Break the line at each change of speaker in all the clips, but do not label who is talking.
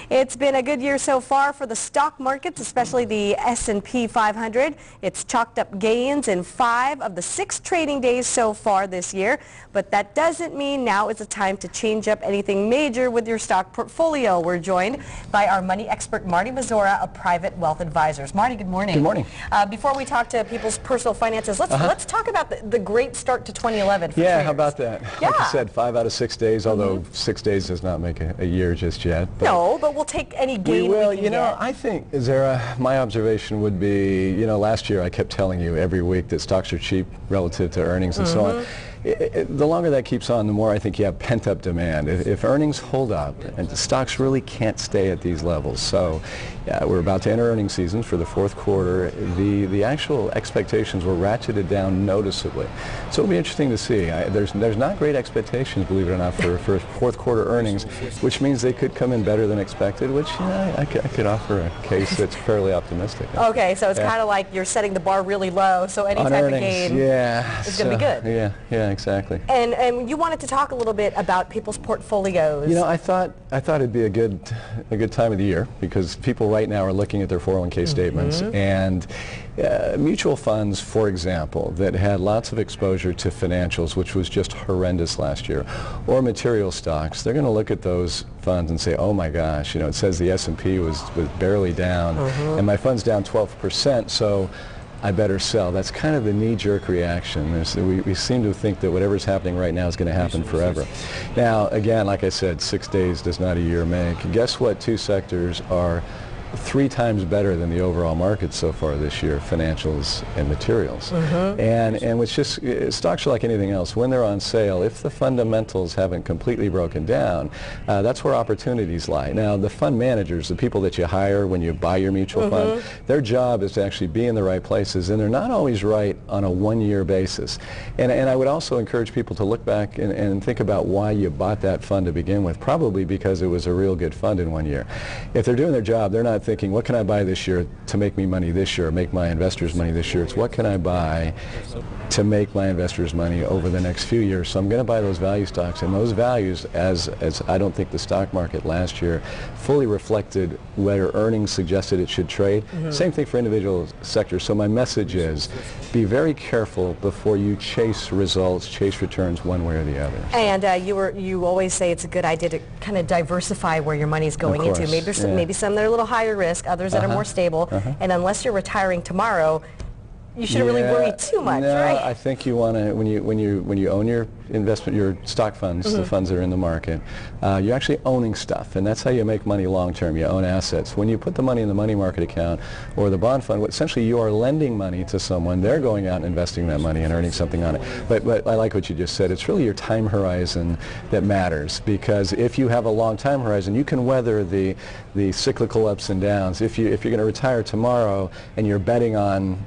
It's been a good year so far for the stock markets, especially the S&P 500. It's chalked up gains in 5 of the 6 trading days so far this year. But that doesn't mean now is the time to change up anything major with your stock portfolio. We're joined by our money expert, Marty of Private Wealth Advisors. Marty, good morning.
Good morning.
Before we talk to people's personal finances, let's talk about the great start to 2011 for traders.
How about that?
Yeah.
Like I said, 5 out of 6 days, although 6 days does not make a year just yet.
No, but we'll take any gain
we will.
we can
You know,
get.
I think, Zara, my observation would be, last year I kept telling you every week that stocks are cheap relative to earnings and so on. The longer that keeps on, the more I think you have pent-up demand. If earnings hold up, and the stocks really can't stay at these levels. So we're about to enter earnings season for the fourth quarter. The actual expectations were ratcheted down noticeably. So it'll be interesting to see. There's not great expectations, believe it or not, for fourth quarter earnings, which means they could come in better than expected, which I could offer a case that's fairly optimistic.
Okay, so it's kind of like you're setting the bar really low, so any type of gain is going to be good.
Yeah, exactly.
And you wanted to talk a little bit about people's portfolios.
I thought it'd be a good time of the year because people right now are looking at their 401k statements and mutual funds, for example, that had lots of exposure to financials, which was just horrendous last year, or material stocks. They're going to look at those funds and say, oh my gosh, it says the S&P was barely down and my fund's down 12%, so I better sell. That's kind of the knee-jerk reaction. We seem to think that whatever's happening right now is going to happen forever. Now, again, like I said, 6 days does not a year make. Guess what 2 sectors are 3 times better than the overall market so far this year: financials and materials. And it's just, stocks are like anything else. When they're on sale, if the fundamentals haven't completely broken down, that's where opportunities lie. Now, the fund managers, the people that you hire when you buy your mutual fund, their job is to actually be in the right places, and they're not always right on a one-year basis. And I would also encourage people to look back and think about why you bought that fund to begin with, probably because it was a real good fund in one year. If they're doing their job, they're not thinking, what can I buy this year to make me money this year, make my investors money this year. It's what can I buy to make my investors money over the next few years. So I'm going to buy those value stocks, and those values, as I don't think the stock market last year fully reflected where earnings suggested it should trade. Same thing for individual sectors. So my message is, be very careful before you chase results, chase returns one way or the other.
And you always say it's a good idea to kind of diversify where your money's going into. Maybe some that are a little higher risk, others that are more stable. And unless you're retiring tomorrow, you shouldn't really worry too much, right?
I think you want to, when you own your investment, your stock funds, the funds that are in the market, you're actually owning stuff, and that's how you make money long term. You own assets. When you put the money in the money market account or the bond fund, essentially you are lending money to someone. They're going out and investing that money and earning something on it. But I like what you just said. It's really your time horizon that matters, because if you have a long time horizon, you can weather the cyclical ups and downs. If you're going to retire tomorrow and you're betting on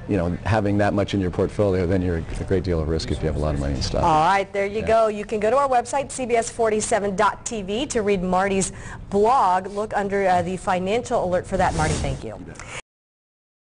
having that much in your portfolio, then you're at a great deal of risk if you have a lot of money in stock.
All right, there you go. You can go to our website, cbs47.tv, to read Marty's blog. Look under the financial alert for that. Marty, thank you.